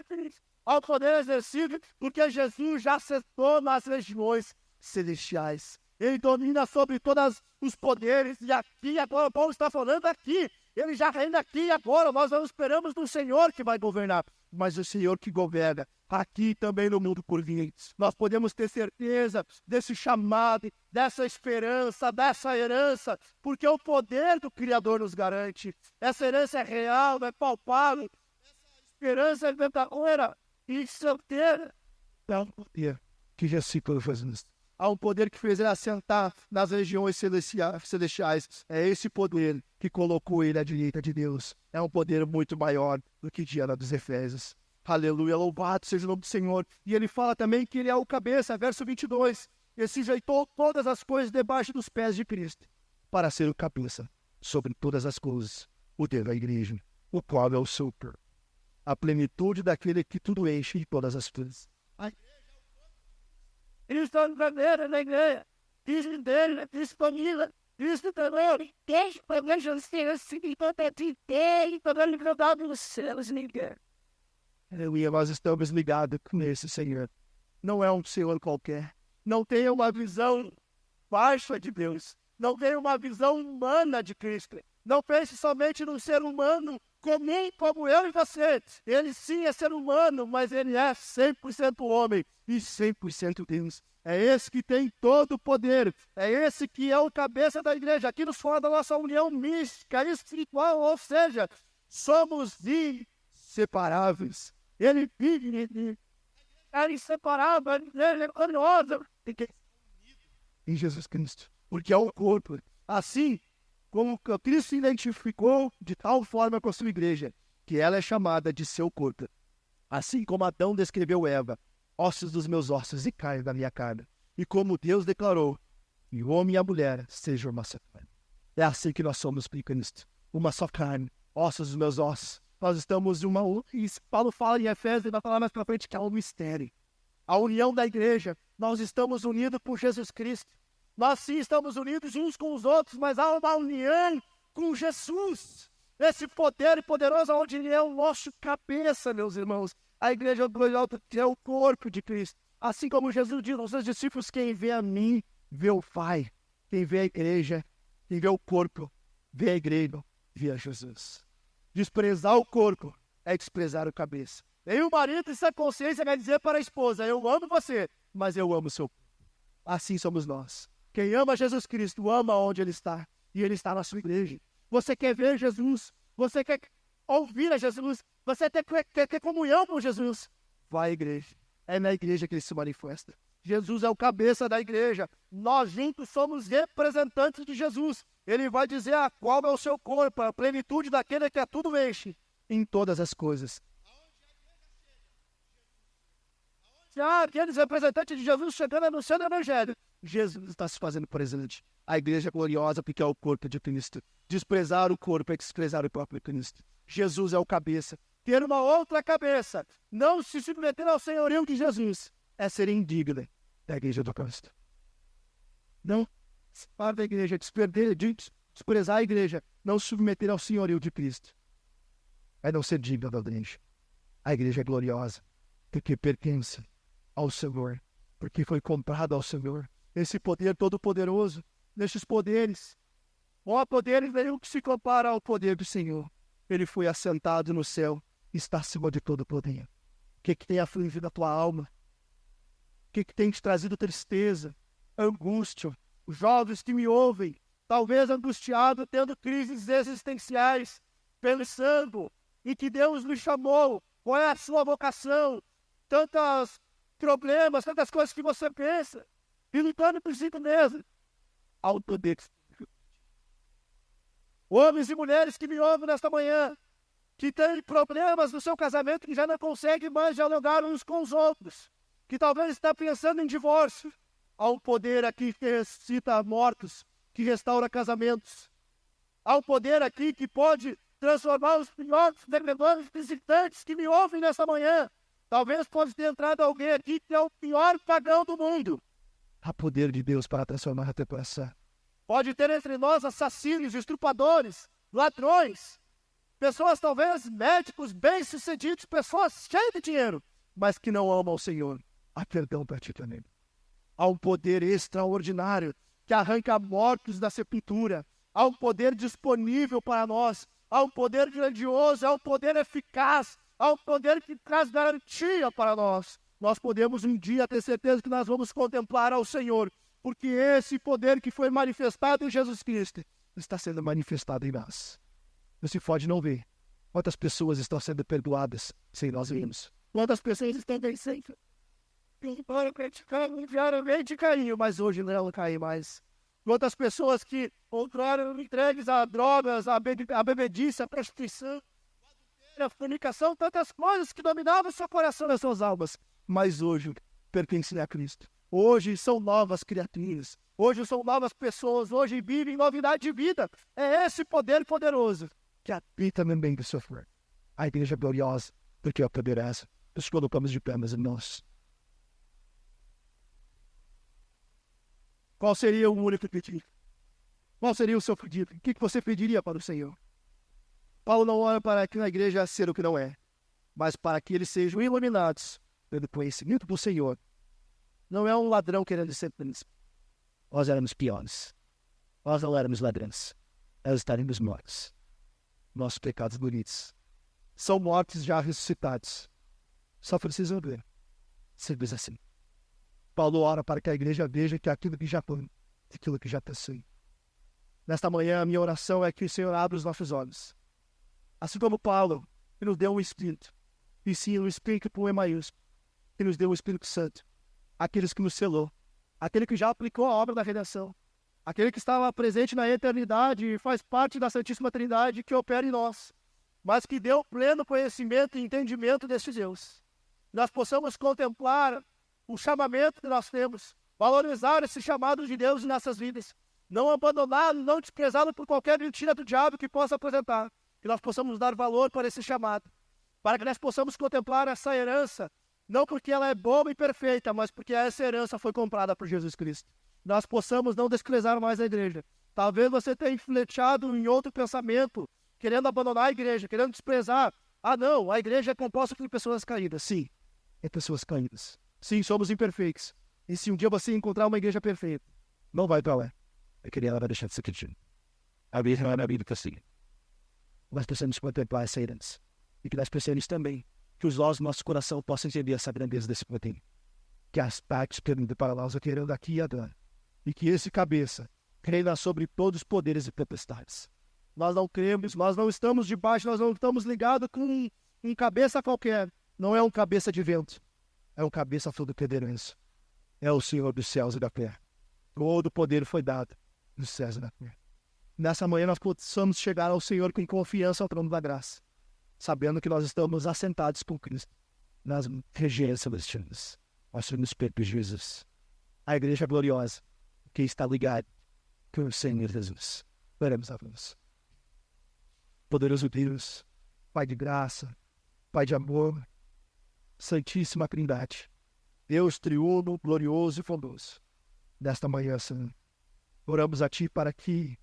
exercido, porque Jesus já sentou nas regiões celestiais. Ele domina sobre todos os poderes, e aqui agora, Paulo está falando aqui, ele já reina aqui e agora, nós não esperamos do Senhor que vai governar, mas o Senhor que governa aqui também no mundo por vir. Nós podemos ter certeza desse chamado, dessa esperança, dessa herança, porque o poder do Criador nos garante. Essa herança é real, é palpável, essa esperança é verdadeira e certeira. É um poder que já se fazendo. Há um poder que fez ele assentar nas regiões celestiais. É esse poder que colocou ele à direita de Deus. É um poder muito maior do que Diana dos Efésios. Aleluia, louvado seja o nome do Senhor. E ele fala também que ele é o cabeça, verso 22. Ele se ajeitou todas as coisas debaixo dos pés de Cristo, para ser o cabeça sobre todas as coisas, o Deus da igreja, o qual é o super, a plenitude daquele que tudo enche em todas as coisas. Cristo é o cabeça da igreja, Cristo dele, Cristo família, Cristo também, deixa para ver Jesus, e toda a liberdade dos céus, ninguém. Aleluia, nós estamos ligados com esse Senhor. Não é um Senhor qualquer. Não tenha uma visão baixa de Deus. Não tenha uma visão humana de Cristo. Não pense somente num ser humano comum como eu e você. Ele sim é ser humano, mas ele é 100% homem e 100% Deus. É esse que tem todo o poder. É esse que é o cabeça da igreja. Aqui nos fala da nossa união mística, espiritual, ou seja, somos inseparáveis. Ele vive, é inseparável, ele é glorioso. Em Jesus Cristo, porque é o corpo. Assim como Cristo se identificou de tal forma com a sua igreja, que ela é chamada de seu corpo. Assim como Adão descreveu Eva, ossos dos meus ossos e carne da minha carne. E como Deus declarou, e o homem e a mulher sejam uma só carne. É assim que nós somos em Cristo. Uma só carne, ossos dos meus ossos. Nós estamos em uma... E Paulo fala em Efésios, ele vai falar mais para frente que é um mistério. A união da igreja, nós estamos unidos por Jesus Cristo. Nós sim estamos unidos uns com os outros, mas há uma união com Jesus. Esse poder poderoso onde ele é o nosso cabeça, meus irmãos. A igreja é o corpo de Cristo. Assim como Jesus diz aos seus discípulos, quem vê a mim, vê o Pai. Quem vê a igreja, quem vê o corpo, vê a igreja, vê a Jesus. Desprezar o corpo é desprezar o cabeça. E o marido, essa consciência, vai dizer para a esposa, eu amo você, mas eu amo o seu corpo. Assim somos nós. Quem ama Jesus Cristo, ama onde Ele está. E Ele está na sua igreja. Você quer ver Jesus? Você quer ouvir a Jesus? Você quer ter comunhão com Jesus? vai à igreja. É na igreja que ele se manifesta. Jesus é o cabeça da igreja. Nós juntos somos representantes de Jesus. Ele vai dizer qual é o seu corpo, a plenitude daquele que a tudo enche, em todas as coisas. Aqueles representantes de Jesus chegando anunciando o evangelho. Jesus está se fazendo presente. A igreja gloriosa porque é o corpo de Cristo. Desprezar o corpo é desprezar o próprio Cristo. Jesus é o cabeça. Ter uma outra cabeça, não se submeter ao senhorio de Jesus, é ser indigno da igreja do Cristo. Não se para da igreja, desprezar a igreja, não se submeter ao senhorio de Cristo. É não ser digno da igreja. A igreja é gloriosa porque pertence ao Senhor, porque foi comprado ao Senhor. Esse poder todo-poderoso, nesses poderes, ó poderes nenhum que se compara ao poder do Senhor. Ele foi assentado no céu, está acima de todo poder. O que tem afligido a tua alma? O que tem te trazido tristeza, angústia? Os jovens que me ouvem, talvez angustiados, tendo crises existenciais, pensando em que Deus lhe chamou, qual é a sua vocação, tantos problemas, tantas coisas que você pensa, e lutando por si mesmo, ao poder. Homens e mulheres que me ouvem nesta manhã, que têm problemas no seu casamento, que já não conseguem mais dialogar uns com os outros, que talvez está pensando em divórcio, há um poder aqui que ressuscita mortos, que restaura casamentos. Há um poder aqui que pode transformar os piores vendedores visitantes que me ouvem nesta manhã. Talvez pode ter entrado alguém aqui que é o pior pagão do mundo. Há poder de Deus para transformar a tua coração. Pode ter entre nós assassinos, estrupadores, ladrões, pessoas talvez médicos bem-sucedidos, pessoas cheias de dinheiro, mas que não amam o Senhor. Há perdão para ti também. Há um poder extraordinário que arranca mortos da sepultura. Há um poder disponível para nós. Há um poder grandioso, há um poder eficaz, há um poder que traz garantia para nós. Nós podemos um dia ter certeza que nós vamos contemplar ao Senhor, porque esse poder que foi manifestado em Jesus Cristo está sendo manifestado em nós. Você pode não ver quantas pessoas estão sendo perdoadas sem nós vermos. Quantas pessoas estão vencendo. Diariamente caíram, mas hoje não caem mais. Quantas pessoas que outrora eram entregues a drogas, a bebedice, a prostituição, a fornicação, tantas coisas que dominavam seu coração e suas almas, mas hoje pertencem a Cristo. Hoje são novas criaturas, hoje são novas pessoas, hoje vivem novidade de vida. É esse poder poderoso que habita no meio do sofrer. A igreja gloriosa, porque é a poderosa. Nós colocamos de pé, meus irmãos. Qual seria o único pedido? Qual seria o seu pedido? O que você pediria para o Senhor? Paulo não ora para que a igreja seja o que não é, mas para que eles sejam iluminados pelo conhecimento do Senhor. Não é um ladrão querendo ser príncipe. Nós éramos piores. Nós não éramos ladrões. Nós estaremos mortos. Nossos pecados bonitos são mortos já ressuscitados. Só precisam ver. Simples assim. Paulo ora para que a igreja veja que aquilo que já foi, aquilo que já possui. Nesta manhã, a minha oração é que o Senhor abra os nossos olhos. Assim como Paulo, que nos deu um Espírito, e sim, um Espírito com E maiúsculo, que nos deu o Espírito Santo, aqueles que nos selou, aquele que já aplicou a obra da redenção, aquele que estava presente na eternidade e faz parte da Santíssima Trindade que opera em nós, mas que deu pleno conhecimento e entendimento deste Deus. Nós possamos contemplar o chamamento que nós temos, valorizar esse chamado de Deus em nossas vidas, não abandoná-lo, não desprezá-lo por qualquer mentira do diabo que possa apresentar, que nós possamos dar valor para esse chamado, para que nós possamos contemplar essa herança, não porque ela é boa e perfeita, mas porque essa herança foi comprada por Jesus Cristo. Nós possamos não desprezar mais a igreja. Talvez você tenha influenciado em outro pensamento, querendo abandonar a igreja, querendo desprezar. Não, a igreja é composta por pessoas caídas. Sim, é pessoas caídas. Sim, somos imperfeitos. E se um dia você encontrar uma igreja perfeita, não vai para lá. Eu queria ela deixar de ser cristã. A Bíblia não é a Bíblia assim. Nós precisamos contemplar essa herança. E que nós precisamos também que os olhos do nosso coração possam entender essa grandeza desse poder. Que as partes permitem para nós o querendo aqui e agora. E que esse cabeça reina sobre todos os poderes e potestades. Nós não cremos, nós não estamos debaixo, nós não estamos ligados com um cabeça qualquer. Não é um cabeça de vento, é um cabeça todo-poderoso. É o Senhor dos céus e da terra. Todo o poder foi dado nos céus e da terra. Nessa manhã nós possamos chegar ao Senhor com confiança ao trono da graça, sabendo que nós estamos assentados com Cristo nas regiões celestiais. Nós somos Pedro Jesus, a igreja gloriosa, que está ligada com o Senhor Jesus. Oremos a Deus. Poderoso Deus, Pai de graça, Pai de amor, Santíssima Trindade, Deus triuno, glorioso e bondoso, nesta manhã, Senhor, oramos a Ti para que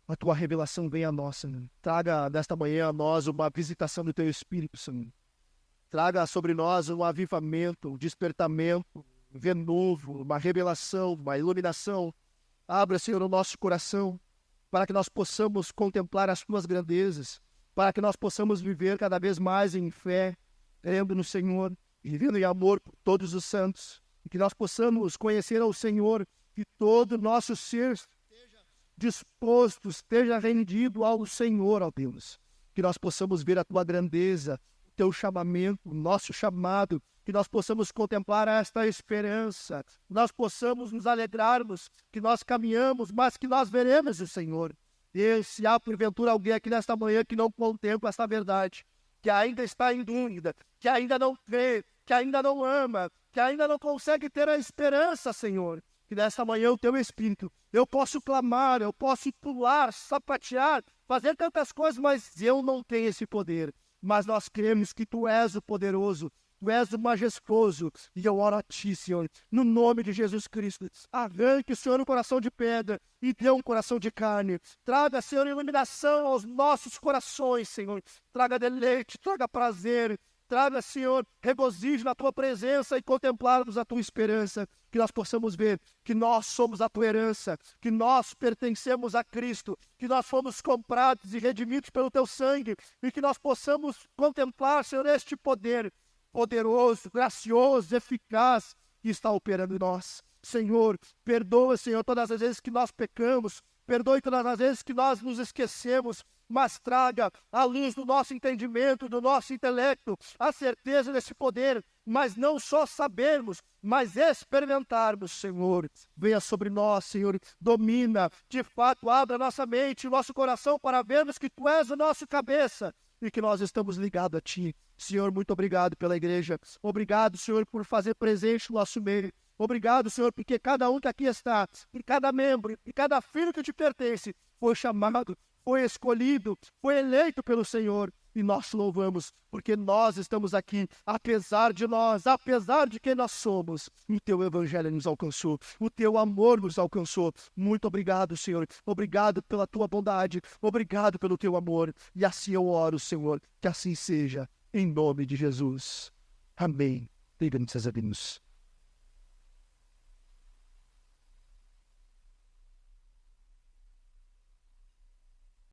a Tua revelação venha a nós, Senhor. Traga nesta manhã a nós uma visitação do Teu Espírito, Senhor. Traga sobre nós um avivamento, um despertamento, um renovo, uma revelação, uma iluminação. Abra, Senhor, o nosso coração para que nós possamos contemplar as Tuas grandezas, para que nós possamos viver cada vez mais em fé, crendo no Senhor, vivendo em amor por todos os santos, e que nós possamos conhecer ao Senhor, que todo o nosso ser esteja disposto, esteja rendido ao Senhor, ó Deus, que nós possamos ver a Tua grandeza, o Teu chamamento, o nosso chamado, que nós possamos contemplar esta esperança, que nós possamos nos alegrarmos, que nós caminhamos, mas que nós veremos o Senhor. E se há porventura alguém aqui nesta manhã que não contempla esta verdade, que ainda está em dúvida, que ainda não crê, que ainda não ama, que ainda não consegue ter a esperança, Senhor, que nesta manhã o Teu Espírito, eu posso clamar, eu posso pular, sapatear, fazer tantas coisas, mas eu não tenho esse poder. Mas nós cremos que Tu és o poderoso, Tu és o majestoso, e eu oro a Ti, Senhor, no nome de Jesus Cristo. Arranque, Senhor, um coração de pedra e dê um coração de carne. Traga, Senhor, iluminação aos nossos corações, Senhor. Traga deleite, traga prazer. Traga, Senhor, regozijo na Tua presença e contemplarmos a Tua esperança. Que nós possamos ver que nós somos a Tua herança, que nós pertencemos a Cristo, que nós fomos comprados e redimidos pelo Teu sangue, e que nós possamos contemplar, Senhor, este poder poderoso, gracioso, eficaz, que está operando em nós. Senhor, perdoa, Senhor, todas as vezes que nós pecamos, perdoe todas as vezes que nós nos esquecemos, mas traga a luz do nosso entendimento, do nosso intelecto, a certeza desse poder, mas não só sabermos, mas experimentarmos, Senhor. Venha sobre nós, Senhor, domina, de fato, abra nossa mente, nosso coração para vermos que Tu és o nosso cabeça e que nós estamos ligados a Ti. Senhor, muito obrigado pela igreja. Obrigado, Senhor, por fazer presente no nosso meio. Obrigado, Senhor, porque cada um que aqui está, por cada membro, e cada filho que Te pertence, foi chamado, foi escolhido, foi eleito pelo Senhor. E nós louvamos, porque nós estamos aqui, apesar de nós, apesar de quem nós somos. O Teu Evangelho nos alcançou, o Teu amor nos alcançou. Muito obrigado, Senhor. Obrigado pela Tua bondade, obrigado pelo Teu amor. E assim eu oro, Senhor, que assim seja, em nome de Jesus. Amém. Graças a Deus.